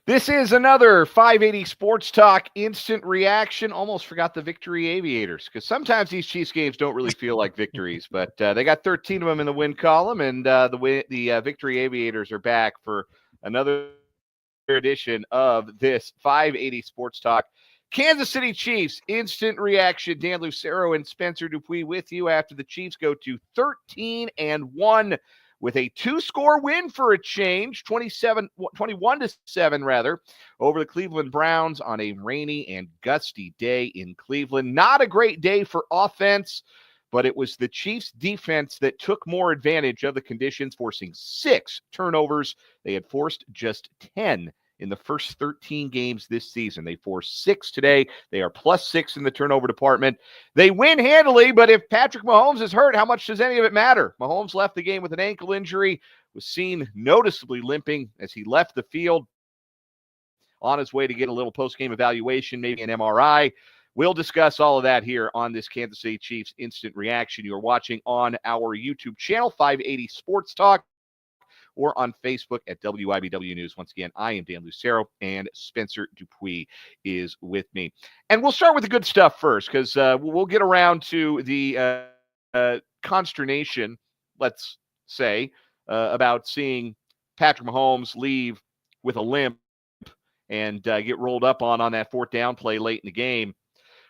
This is another 580 Sports Talk instant reaction. Almost forgot the Victory Aviators because sometimes these Chiefs games don't really feel like victories, but they got 13 of them in the win column, and the Victory Aviators are back for another edition of this 580 Sports Talk. Kansas City Chiefs instant reaction. Dan Lucero and Spencer Dupuis with you after the Chiefs go to 13-1 with a two-score win for a change, 21-7 rather, over the Cleveland Browns on a rainy and gusty day in Cleveland. Not a great day for offense, but it was the Chiefs' defense that took more advantage of the conditions, forcing 6 turnovers. They had forced just 10 in the first 13 games this season. They forced 6 today. They are +6 in the turnover department. They win handily, but if Patrick Mahomes is hurt, how much does any of it matter? Mahomes left the game with an ankle injury, was seen noticeably limping as he left the field on his way to get a little post-game evaluation, maybe an MRI. We'll discuss all of that here on this Kansas City Chiefs instant reaction. You are watching on our YouTube channel, 580 Sports Talk, or on Facebook at WIBW News. Once again, I am Dan Lucero, and Spencer Dupuis is with me. And we'll start with the good stuff first, because we'll get around to the consternation, let's say, about seeing Patrick Mahomes leave with a limp and get rolled up on that fourth down play late in the game.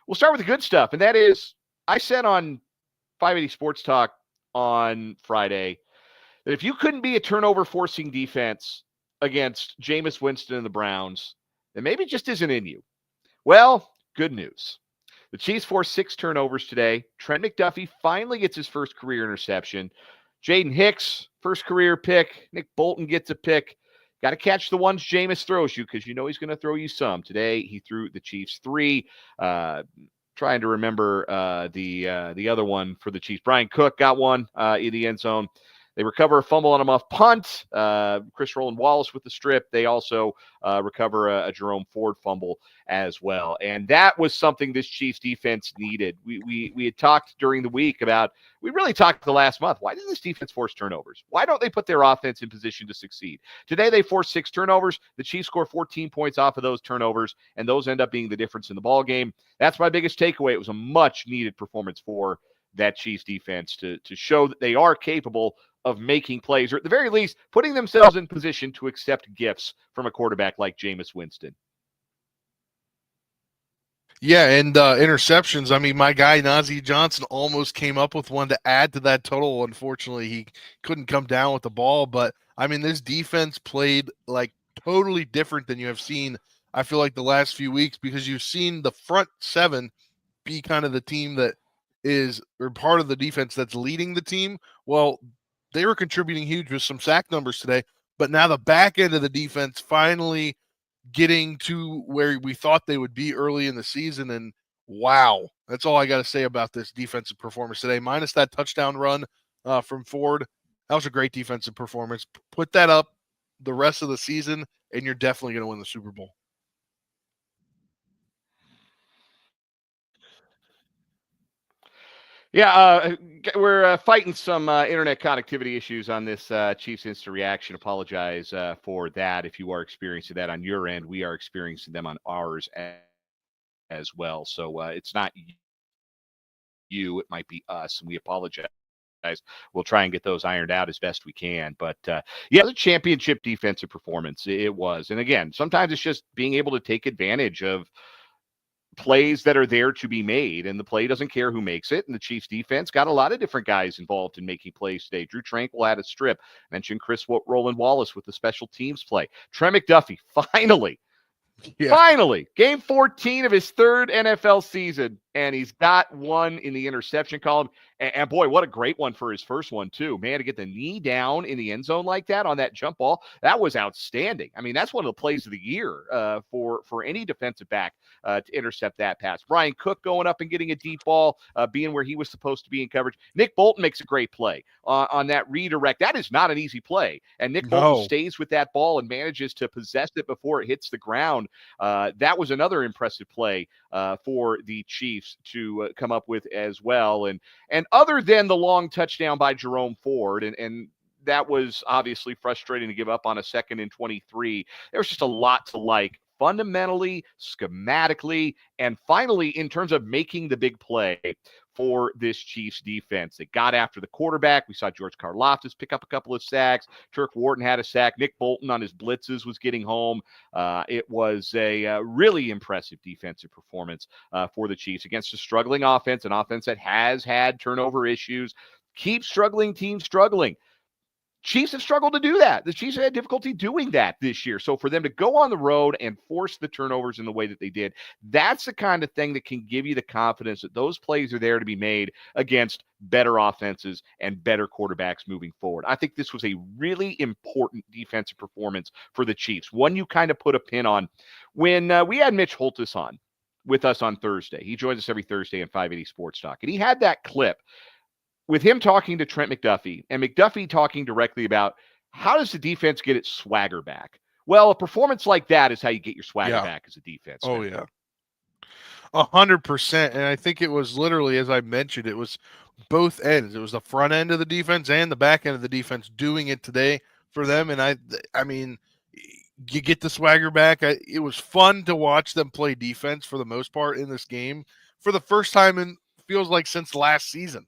We'll start with the good stuff, and that is, I said on 580 Sports Talk on Friday that if you couldn't be a turnover-forcing defense against Jameis Winston and the Browns, then maybe it just isn't in you. Well, good news. The Chiefs forced 6 turnovers today. Trent McDuffie finally gets his first career interception. Jaden Hicks, first career pick. Nick Bolton gets a pick. Got to catch the ones Jameis throws you because you know he's going to throw you some. Today, he threw the Chiefs 3. Trying to remember the other one for the Chiefs. Brian Cook got one in the end zone. They recover a fumble on a muff punt. Chris Roland Wallace with the strip. They also recover a Jerome Ford fumble as well. And that was something this Chiefs defense needed. We had talked during the week about, we really talked the last month, why did this defense force turnovers? Why don't they put their offense in position to succeed? Today they forced 6 turnovers. The Chiefs score 14 points off of those turnovers, and those end up being the difference in the ball game. That's my biggest takeaway. It was a much needed performance for that Chiefs defense to show that they are capable of making plays, or at the very least, putting themselves in position to accept gifts from a quarterback like Jameis Winston. Yeah, and interceptions. I mean, my guy Najee Johnson almost came up with one to add to that total. Unfortunately, he couldn't come down with the ball. But, I mean, this defense played like totally different than you have seen, I feel like, the last few weeks, because you've seen the front 7 be kind of the team that is, or part of the defense that's leading the team. Well, they were contributing huge with some sack numbers today, but now the back end of the defense finally getting to where we thought they would be early in the season. And wow, that's all I got to say about this defensive performance today. Minus that touchdown run from Ford, that was a great defensive performance. Put that up the rest of the season, and you're definitely going to win the Super Bowl. Yeah, we're fighting some internet connectivity issues on this Chiefs instant reaction. Apologize for that. If you are experiencing that on your end, we are experiencing them on ours as well. So it's not you, it might be us, and we apologize. We'll try and get those ironed out as best we can. But, yeah, the championship defensive performance, it was. And, again, sometimes it's just being able to take advantage of plays that are there to be made, and the play doesn't care who makes it. And the Chiefs defense got a lot of different guys involved in making plays today. Drew Tranquil had a strip. Mentioned Chris Roland Wallace with the special teams play. Trent McDuffie, finally, game 14 of his 3rd NFL season, and he's got one in the interception column. And boy, what a great one for his first one, too. Man, to get the knee down in the end zone like that on that jump ball, that was outstanding. I mean, that's one of the plays of the year for any defensive back to intercept that pass. Brian Cook going up and getting a deep ball, being where he was supposed to be in coverage. Nick Bolton makes a great play on that redirect. That is not an easy play. And Nick Bolton stays with that ball and manages to possess it before it hits the ground. That was another impressive play for the Chiefs to come up with as well. And other than the long touchdown by Jerome Ford, and that was obviously frustrating to give up on a 2nd and 23. There was just a lot to like fundamentally, schematically, and finally in terms of making the big play for this Chiefs defense. They got after the quarterback. We saw George Karlaftis pick up a couple of sacks. Turk Wharton had a sack. Nick Bolton on his blitzes was getting home. It was a really impressive defensive performance for the Chiefs against a struggling offense, an offense that has had turnover issues. Keep struggling teams struggling. Chiefs have struggled to do that. The Chiefs have had difficulty doing that this year. So for them to go on the road and force the turnovers in the way that they did, that's the kind of thing that can give you the confidence that those plays are there to be made against better offenses and better quarterbacks moving forward. I think this was a really important defensive performance for the Chiefs, one you kind of put a pin on. When we had Mitch Holtis on with us on Thursday, he joins us every Thursday in 580 Sports Talk, and he had that clip with him talking to Trent McDuffie and McDuffie talking directly about how does the defense get its swagger back? Well, a performance like that is how you get your swagger back as a defense. Oh, yeah. 100%. And I think it was literally, as I mentioned, it was both ends. It was the front end of the defense and the back end of the defense doing it today for them. And I mean, you get the swagger back. It was fun to watch them play defense for the most part in this game for the first time in feels like since last season.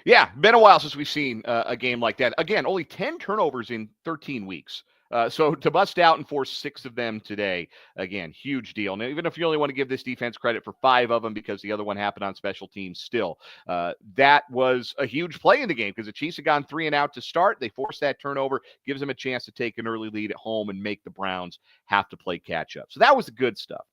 Yeah, been a while since we've seen a game like that. Again, only 10 turnovers in 13 weeks. So to bust out and force 6 of them today, again, huge deal. Now, even if you only want to give this defense credit for 5 of them because the other one happened on special teams still, that was a huge play in the game because the Chiefs had gone 3 and out to start. They forced that turnover, gives them a chance to take an early lead at home and make the Browns have to play catch up. So that was the good stuff.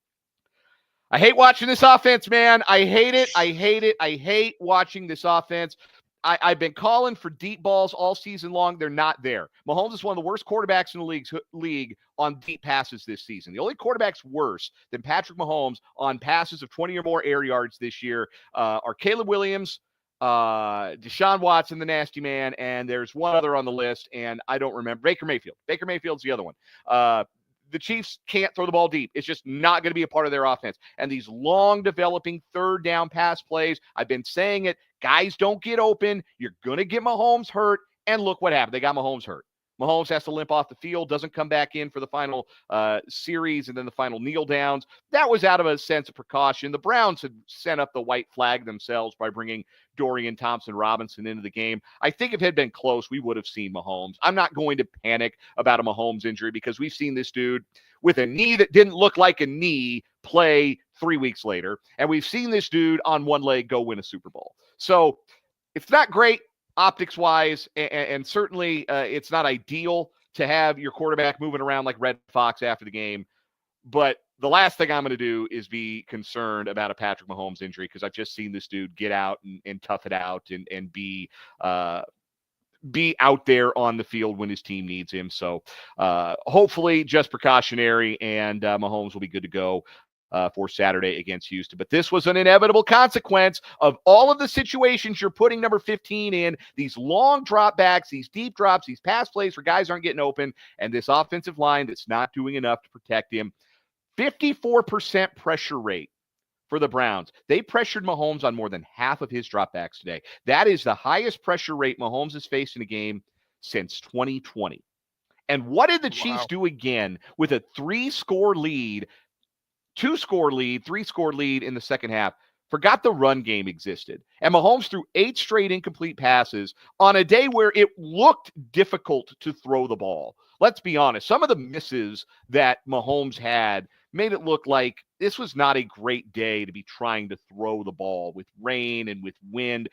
I hate watching this offense, man. I hate it. I hate it. I hate watching this offense. I've been calling for deep balls all season long. They're not there. Mahomes is one of the worst quarterbacks in the league on deep passes this season. The only quarterbacks worse than Patrick Mahomes on passes of 20 or more air yards this year are Caleb Williams, Deshaun Watson, the nasty man, and there's one other on the list, and I don't remember. Baker Mayfield. Baker Mayfield's the other one. The Chiefs can't throw the ball deep. It's just not going to be a part of their offense. And these long developing third down pass plays, I've been saying it, guys don't get open. You're going to get Mahomes hurt. And look what happened. They got Mahomes hurt. Mahomes has to limp off the field, doesn't come back in for the final series and then the final kneel downs. That was out of a sense of precaution. The Browns had sent up the white flag themselves by bringing Dorian Thompson-Robinson into the game. I think if it had been close, we would have seen Mahomes. I'm not going to panic about a Mahomes injury because we've seen this dude with a knee that didn't look like a knee play 3 weeks later. And we've seen this dude on one leg go win a Super Bowl. So it's not great optics-wise, and certainly it's not ideal to have your quarterback moving around like Red Fox after the game. But the last thing I'm going to do is be concerned about a Patrick Mahomes injury because I've just seen this dude get out and tough it out and be out there on the field when his team needs him. So hopefully just precautionary, and Mahomes will be good to go for Saturday against Houston. But this was an inevitable consequence of all of the situations you're putting number 15 in, these long drop backs, these deep drops, these pass plays where guys aren't getting open, and this offensive line that's not doing enough to protect him. 54% pressure rate for the Browns. They pressured Mahomes on more than half of his dropbacks today. That is the highest pressure rate Mahomes has faced in a game since 2020. And what did the Chiefs do again with a 3-score lead, 2-score lead, 3-score lead in the second half? Forgot the run game existed. And Mahomes threw 8 straight incomplete passes on a day where it looked difficult to throw the ball. Let's be honest. Some of the misses that Mahomes had made it look like this was not a great day to be trying to throw the ball with rain and with wind.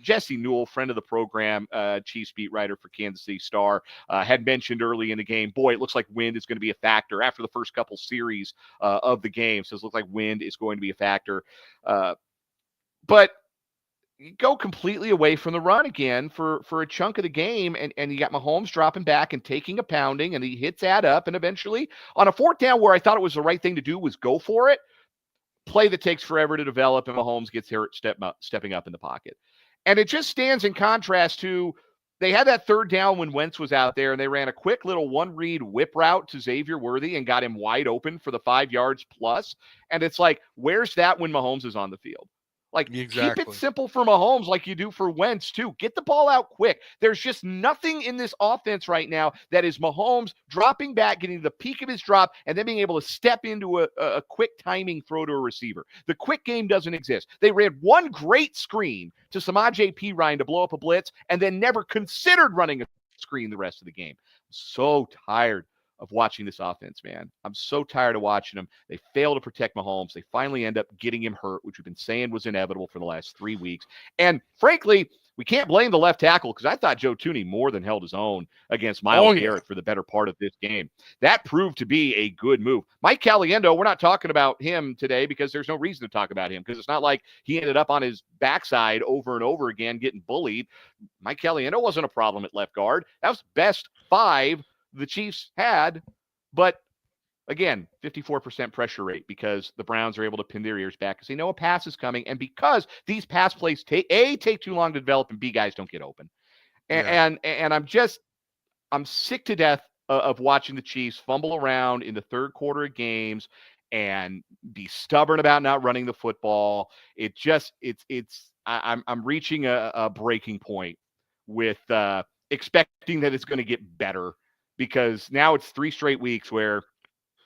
Jesse Newell, friend of the program, Chiefs beat writer for Kansas City Star, had mentioned early in the game, boy, it looks like wind is going to be a factor after the first couple series of the game. So it looks like wind is going to be a factor. But you go completely away from the run again for a chunk of the game, and you got Mahomes dropping back and taking a pounding, and the hits add up, and eventually on a 4th down where I thought it was the right thing to do was go for it, play that takes forever to develop, and Mahomes gets hurt stepping up in the pocket. And it just stands in contrast to they had that 3rd down when Wentz was out there, and they ran a quick little one-read whip route to Xavier Worthy and got him wide open for the 5 yards plus. And it's like, where's that when Mahomes is on the field? Like, keep it Exactly. simple for Mahomes like you do for Wentz, too. Get the ball out quick. There's just nothing in this offense right now that is Mahomes dropping back, getting the peak of his drop, and then being able to step into a quick timing throw to a receiver. The quick game doesn't exist. They ran one great screen to Samaje Perine to blow up a blitz and then never considered running a screen the rest of the game. So tired of watching this offense, man. I'm so tired of watching them. They fail to protect Mahomes. They finally end up getting him hurt, which we've been saying was inevitable for the last 3 weeks. And frankly, we can't blame the left tackle because I thought Joe Thuney more than held his own against Myles Garrett for the better part of this game. That proved to be a good move. Mike Caliendo, we're not talking about him today because there's no reason to talk about him because it's not like he ended up on his backside over and over again getting bullied. Mike Caliendo wasn't a problem at left guard. That was best 5 the Chiefs had, but again, 54% pressure rate because the Browns are able to pin their ears back because they know a pass is coming, and because these pass plays take too long to develop, and B, guys don't get open. And I'm sick to death of watching the Chiefs fumble around in the third quarter of games and be stubborn about not running the football. I'm reaching a breaking point with expecting that it's going to get better. Because now it's 3 straight weeks where it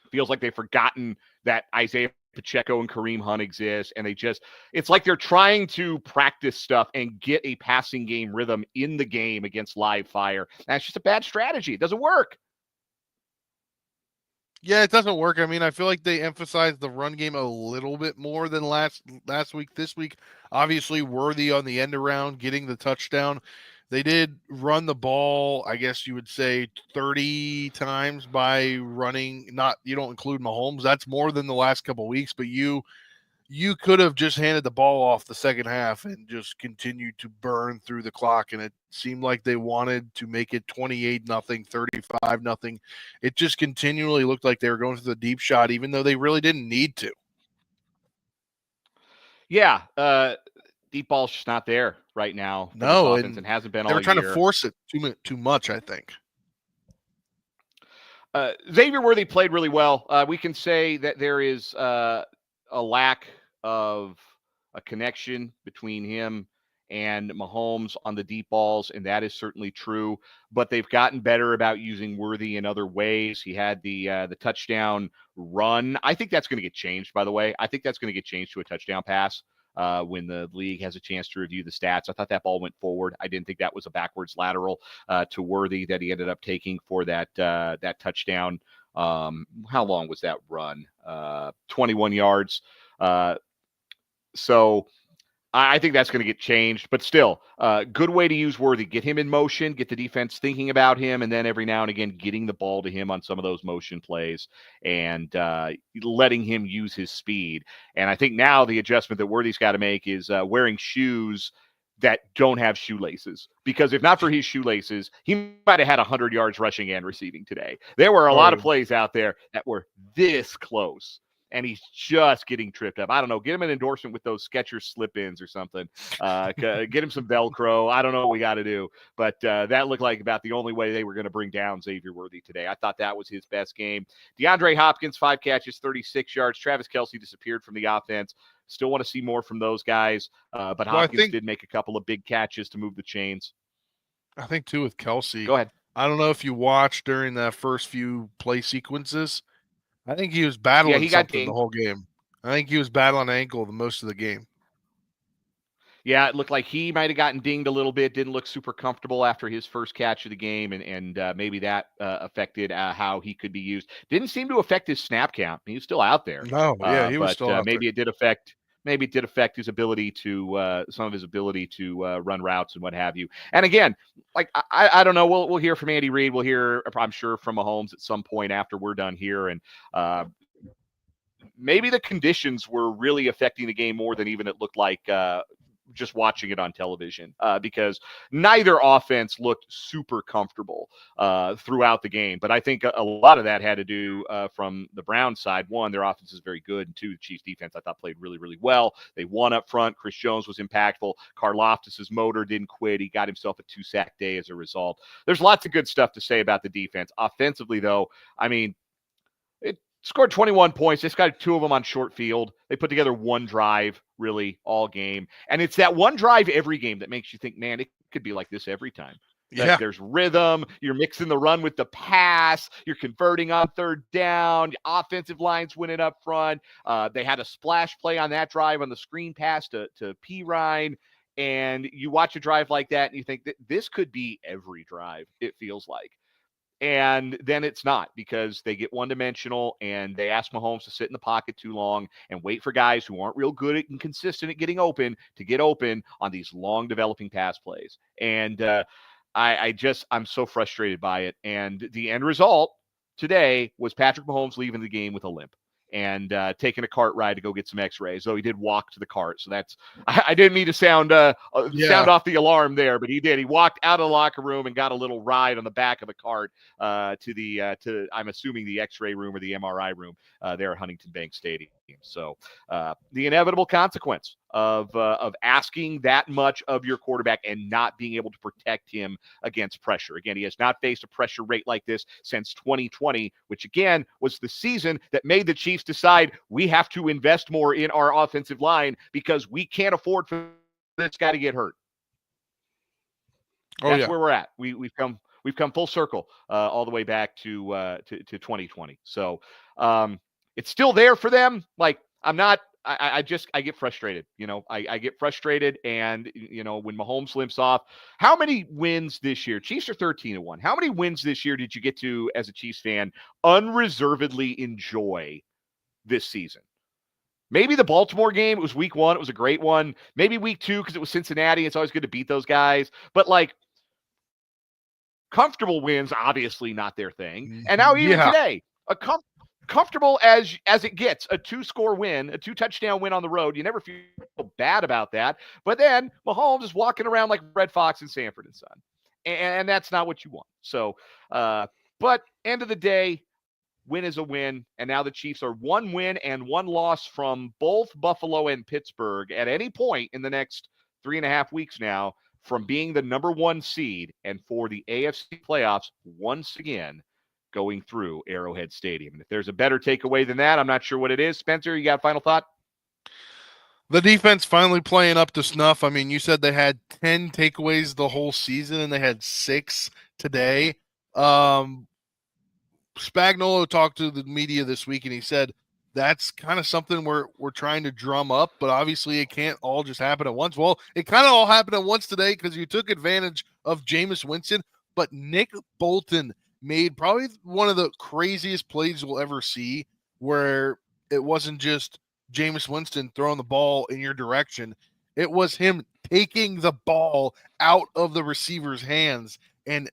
feels like they've forgotten that Isaiah Pacheco and Kareem Hunt exist. And it's like they're trying to practice stuff and get a passing game rhythm in the game against live fire. That's just a bad strategy. It doesn't work. Yeah, it doesn't work. I mean, I feel like they emphasized the run game a little bit more than last week. This week, obviously, Worthy on the end around, getting the touchdown. They did run the ball, I guess you would say 30 times by running. You don't include Mahomes. That's more than the last couple of weeks, but you could have just handed the ball off the second half and just continued to burn through the clock. And it seemed like they wanted to make it 28-0, 35-0. It just continually looked like they were going for the deep shot, even though they really didn't need to. Yeah. Deep ball's just not there right now for this offense and hasn't been all year. They were trying to force it too much, I think. Xavier Worthy played really well. We can say that there is a lack of a connection between him and Mahomes on the deep balls, and that is certainly true. But they've gotten better about using Worthy in other ways. He had the touchdown run. I think that's going to get changed, by the way. I think that's going to get changed to a touchdown pass. When the league has a chance to review the stats. I thought that ball went forward. I didn't think that was a backwards lateral to Worthy that he ended up taking for that touchdown. How long was that run? 21 yards. So I think that's going to get changed, but still, good way to use Worthy. Get him in motion, get the defense thinking about him, and then every now and again getting the ball to him on some of those motion plays and letting him use his speed. And I think now the adjustment that Worthy's got to make is wearing shoes that don't have shoelaces. Because if not for his shoelaces, he might have had 100 yards rushing and receiving today. There were a lot of plays out there that were this close. And he's just getting tripped up. I don't know. Get him an endorsement with those Skechers slip-ins or something. Get him some Velcro. I don't know what we got to do. But that looked like about the only way they were going to bring down Xavier Worthy today. I thought that was his best game. DeAndre Hopkins, 5 catches, 36 yards. Travis Kelce disappeared from the offense. Still want to see more from those guys. But Hopkins did make a couple of big catches to move the chains. I think, too, with Kelce. Go ahead. I don't know if you watched during the first few play sequences. I think he was battling something the whole game. I think he was battling ankle the most of the game. Yeah, it looked like he might have gotten dinged a little bit. Didn't look super comfortable after his first catch of the game, and maybe that affected how he could be used. Didn't seem to affect his snap count. He was still out there. No, yeah, he was still out maybe there. It did affect. Maybe it did affect his ability to some of his ability to run routes and what have you. And again, like I don't know. We'll hear from Andy Reid. We'll hear, I'm sure, from Mahomes at some point after we're done here. And maybe the conditions were really affecting the game more than even it looked like just watching it on television, because neither offense looked super comfortable throughout the game. But I think a lot of that had to do from the Browns side. One, their offense is very good, and two, the Chiefs defense I thought played really, really well. They won up front. Chris Jones was impactful. Karlaftis' motor didn't quit. He got himself a 2-sack day as a result. There's lots of good stuff to say about the defense. Offensively, though, I mean, Scored 21 points. They got 2 of them on short field. They put together one drive, really, all game. And it's that one drive every game that makes you think, man, it could be like this every time. Yeah. There's rhythm. You're mixing the run with the pass. You're converting on third down. The offensive line's winning up front. They had a splash play on that drive on the screen pass to P. Ryan. And you watch a drive like that and you think that this could be every drive, it feels like. And then it's not, because they get one-dimensional and they ask Mahomes to sit in the pocket too long and wait for guys who aren't real good and consistent at getting open to get open on these long developing pass plays. And I'm so frustrated by it. And the end result today was Patrick Mahomes leaving the game with a limp and taking a cart ride to go get some x-rays, though he did walk to the cart. So that's, I didn't mean to sound off the alarm there, but he did. He walked out of the locker room and got a little ride on the back of the cart to I'm assuming the x-ray room or the MRI room there at Huntington Bank Stadium. So the inevitable consequence of asking that much of your quarterback and not being able to protect him against pressure. Again, he has not faced a pressure rate like this since 2020, which again was the season that made the Chiefs decide we have to invest more in our offensive line because we can't afford for this guy to get hurt. That's where we're at. We've come full circle all the way back to 2020. So it's still there for them. Like, I get frustrated. I get frustrated. And, when Mahomes limps off, how many wins this year? Chiefs are 13-1. How many wins this year did you get to, as a Chiefs fan, unreservedly enjoy this season? Maybe the Baltimore game, it was week 1. It was a great one. Maybe week 2, because it was Cincinnati. It's always good to beat those guys. But like, comfortable wins, obviously not their thing. And now even today, a comfortable as it gets, a 2-score win, a 2-touchdown win on the road. You never feel bad about that. But then Mahomes is walking around like Red Fox in Sanford and Son. And that's not what you want. So, but end of the day, win is a win. And now the Chiefs are 1 win and 1 loss from both Buffalo and Pittsburgh at any point in the next 3.5 weeks now from being the number 1 seed and for the AFC playoffs once again going through Arrowhead Stadium. And if there's a better takeaway than that, I'm not sure what it is. Spencer, you got a final thought? The defense finally playing up to snuff. I mean, you said they had 10 takeaways the whole season, and they had 6 today. Spagnuolo talked to the media this week, and he said that's kind of something we're trying to drum up, but obviously it can't all just happen at once. Well, it kind of all happened at once today because you took advantage of Jameis Winston, but Nick Bolton made probably one of the craziest plays we'll ever see, where it wasn't just Jameis Winston throwing the ball in your direction. It was him taking the ball out of the receiver's hands and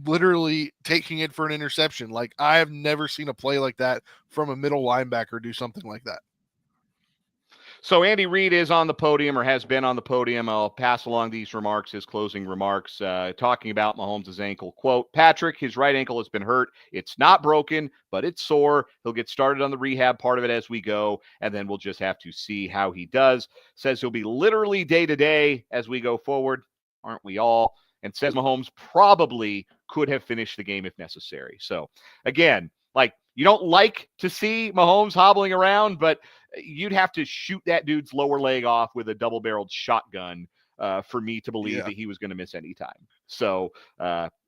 literally taking it for an interception. Like, I have never seen a play like that from a middle linebacker do something like that. So Andy Reid is on the podium, or has been on the podium. I'll pass along these remarks, his closing remarks, talking about Mahomes' ankle. Quote, Patrick, his right ankle has been hurt. It's not broken, but it's sore. He'll get started on the rehab part of it as we go, and then we'll just have to see how he does. Says he'll be literally day-to-day as we go forward. Aren't we all? And says Mahomes probably could have finished the game if necessary. So, again, like, you don't like to see Mahomes hobbling around, but you'd have to shoot that dude's lower leg off with a double-barreled shotgun for me to believe that he was going to miss any time. So,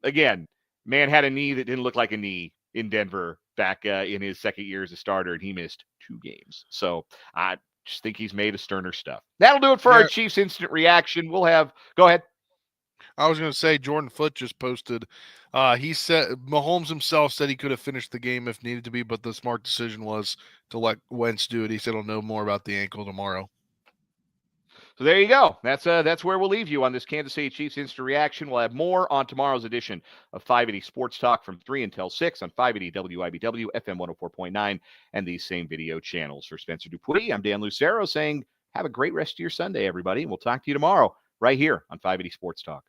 again, man had a knee that didn't look like a knee in Denver back in his second year as a starter, and he missed 2 games. So I just think he's made of sterner stuff. That'll do it for our Chiefs instant reaction. We'll have – go ahead. I was going to say, Jordan Foote just posted. He said Mahomes himself said he could have finished the game if needed to be, but the smart decision was to let Wentz do it. He said he'll know more about the ankle tomorrow. So there you go. That's where we'll leave you on this Kansas City Chiefs instant reaction. We'll have more on tomorrow's edition of 580 Sports Talk from 3 until 6 on 580 WIBW, FM 104.9, and these same video channels. For Spencer Dupuis, I'm Dan Lucero saying have a great rest of your Sunday, everybody, and we'll talk to you tomorrow right here on 580 Sports Talk.